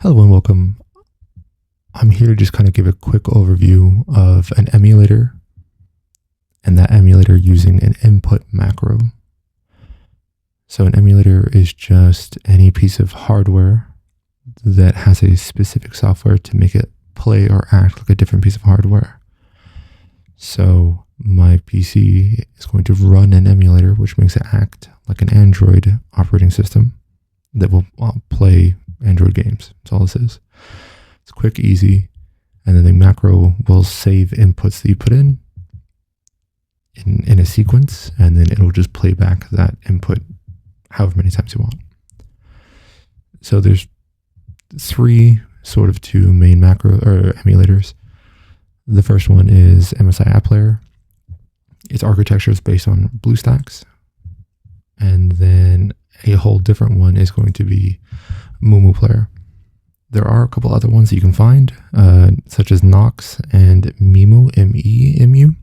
Hello and welcome. I'm here to just kind of give a quick overview of an emulator and that emulator using an input macro. So an emulator is just any piece of hardware that has a specific software to make it play or act like a different piece of hardware. So my PC is going to run an emulator, which makes it act like an Android operating system that will play Android games. That's all this is. It's quick, easy, and then the macro will save inputs that you put in a sequence, and then it'll just play back that input however many times you want. So there's two main macro or emulators. The first one is MSI App Player. Its architecture is based on BlueStacks, and then a whole different one is going to be Mumu Player. There are a couple other ones that you can find, such as Nox and Mimu, M-E-M-U.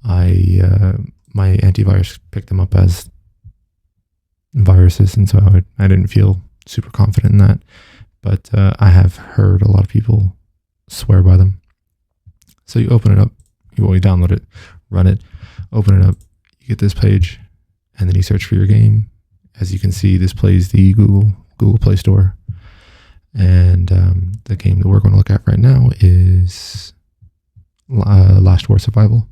My antivirus picked them up as viruses, and so I didn't feel super confident in that. But I have heard a lot of people swear by them. So you open it up, you download it, run it, open it up, you get this page, and then you search for your game. As you can see, this plays the Google Play Store. And the game that we're going to look at right now is Last War Survival.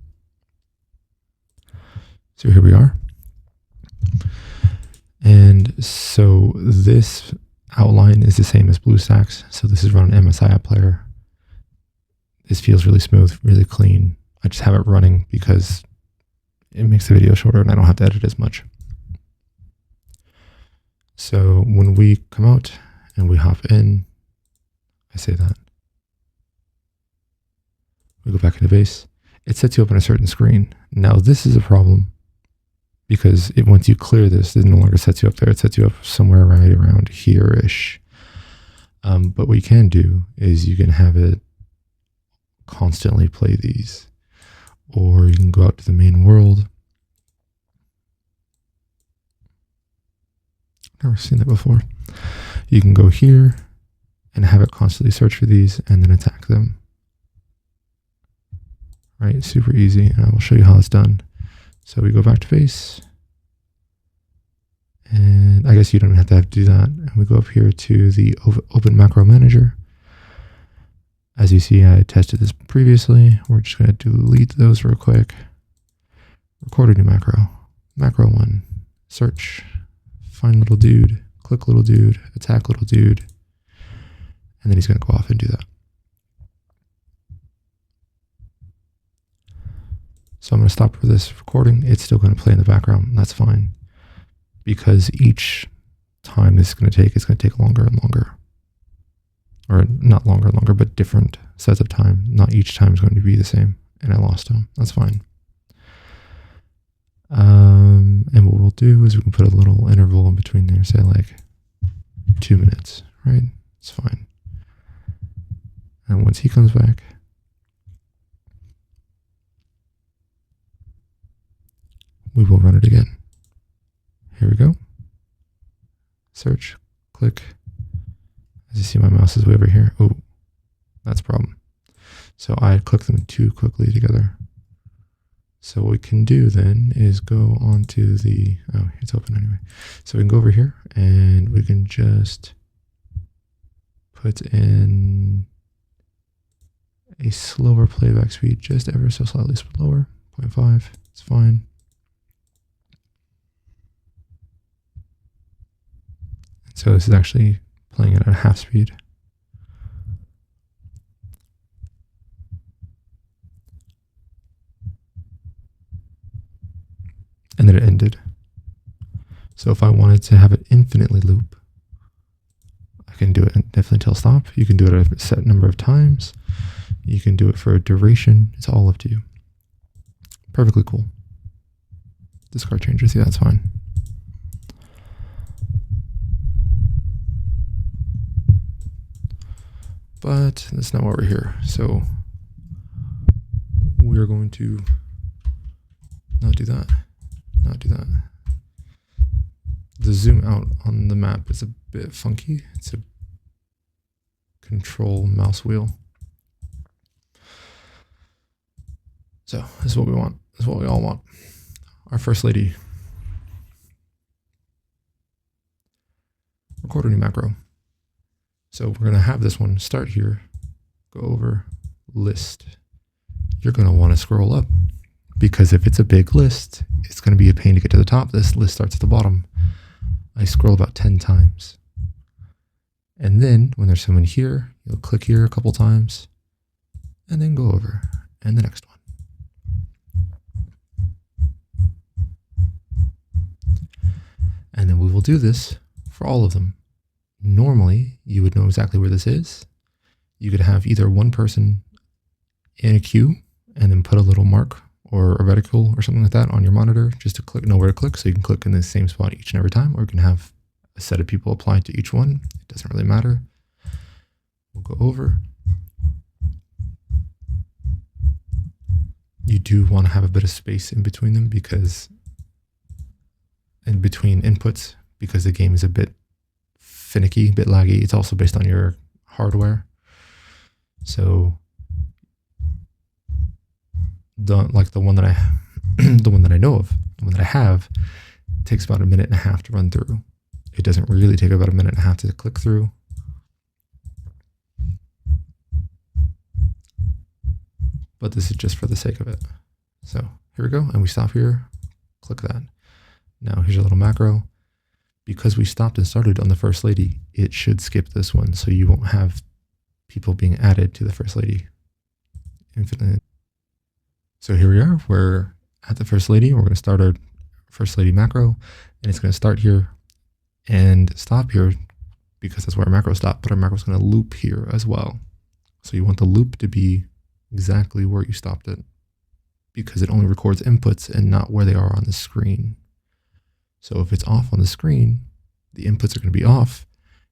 So here we are. And so this outline is the same as BlueStacks. So this is run on MSI App Player. This feels really smooth, really clean. I just have it running because it makes the video shorter and I don't have to edit as much. So when we come out and we hop in, I say that. We go back into base. It sets you up on a certain screen. Now this is a problem because once you clear this, it no longer sets you up there. It sets you up somewhere right around here-ish. But what you can do is you can have it constantly play these. Or you can go out to the main world. Never seen that before. You can go here and have it constantly search for these and then attack them. Right, super easy, and I will show you how it's done. So we go back to base, and I guess you don't have to do that. And we go up here to the Open Macro Manager. As you see, I tested this previously. We're just going to delete those real quick. Record a new macro. Macro 1, search, find little dude, click little dude, attack little dude, and then he's going to go off and do that. So I'm going to stop for this recording. It's still going to play in the background, and that's fine. Because each time this is going to take, it's going to take longer and longer. Or not longer and longer, but different sets of time. Not each time is going to be the same. And I lost him. That's fine. And what we'll do is we can put a little interval in between there, say like 2 minutes, right? It's fine. And once he comes back, we will run it again. Here we go. Search, click. As you see, my mouse is way over here. Oh, that's a problem. So I clicked them too quickly together. So what we can do then is go on to the, oh, it's open anyway. So we can go over here and we can just put in a slower playback speed, just ever so slightly slower, 0.5, it's fine. So this is actually playing it at half speed. And then it ended. So if I wanted to have it infinitely loop, I can do it definitely until stop. You can do it a set number of times. You can do it for a duration. It's all up to you. Perfectly cool. Discard changes, yeah, that's fine. But that's not why we're here. So we're going to not do that. Not do that. The zoom out on the map is a bit funky. It's a control mouse wheel. So this is what we want. This is what we all want. Our first lady. Record a new macro. So we're going to have this one start here, go over, list. You're going to want to scroll up because if it's a big list, it's going to be a pain to get to the top. This list starts at the bottom. I scroll about 10 times. And then when there's someone here, you'll click here a couple times and then go over and the next one. And then we will do this for all of them. Normally, you would know exactly where this is. You could have either one person in a queue and then put a little mark or a reticle or something like that on your monitor just to know where to click, so you can click in the same spot each and every time, or you can have a set of people applied to each one. It doesn't really matter. We'll go over. You do want to have a bit of space in between them in between inputs, because the game is a bit finicky, a bit laggy. It's also based on your hardware. So the one that I know of, the one that I have, takes about 1.5 minutes to run through. It doesn't really take about 1.5 minutes to click through. But this is just for the sake of it. So here we go, and we stop here, click that. Now here's a little macro. Because we stopped and started on the first lady, it should skip this one, so you won't have people being added to the first lady infinitely. So here we are, we're at the first lady. We're going to start our first lady macro, and it's going to start here and stop here because that's where our macro stopped, but our macro is going to loop here as well. So you want the loop to be exactly where you stopped it, because it only records inputs and not where they are on the screen. So if it's off on the screen, the inputs are going to be off.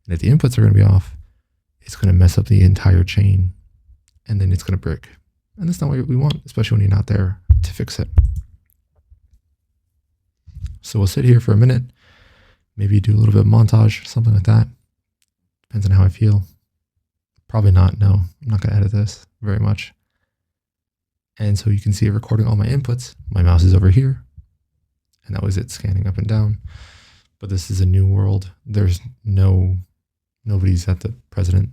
And if the inputs are going to be off, it's going to mess up the entire chain. And then it's going to break. And that's not what we want, especially when you're not there to fix it. So we'll sit here for a minute, maybe do a little bit of montage, something like that. Depends on how I feel. Probably not. No, I'm not going to edit this very much. And so you can see it recording all my inputs. My mouse is over here. And that was it scanning up and down. But this is a new world. There's nobody's at the president.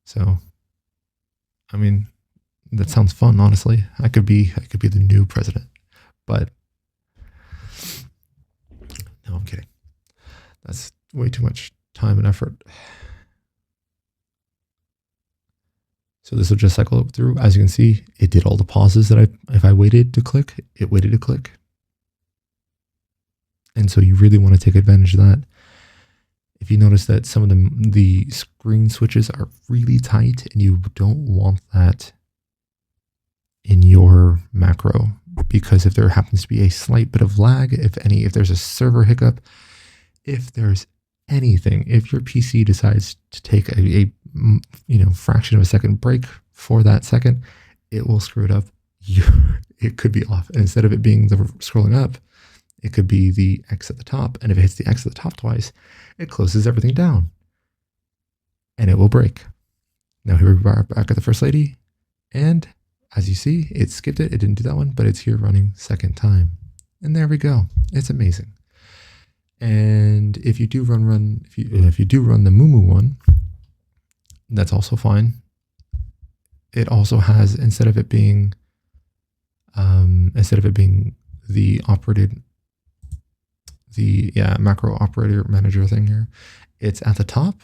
So, I mean, that sounds fun, honestly. I could be the new president. But no, I'm kidding. That's way too much time and effort. So this will just cycle through. As you can see, it did all the pauses that if I waited to click, it waited to click. And so you really want to take advantage of that. If you notice that some of the screen switches are really tight, and you don't want that in your macro, because if there happens to be a slight bit of lag, if there's a server hiccup, if there's anything, if your PC decides to take a fraction of a second break for that second, it will screw it up. It could be off. And instead of it being the scrolling up, it could be the X at the top. And if it hits the X at the top twice, it closes everything down. And it will break. Now here we are back at the first lady. And as you see, it skipped it. It didn't do that one, but it's here running second time. And there we go. It's amazing. And if you do run if you do run the mumu one, that's also fine. It also has, instead of it being the macro operator manager thing here, it's at the top.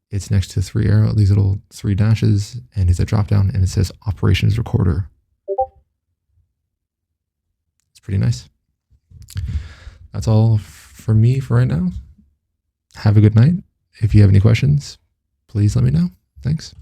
It's next to these little 3 dashes, and it's a drop down, and it says operations recorder. It's pretty nice. That's all for me for right now. Have a good night. If you have any questions, please let me know. Thanks.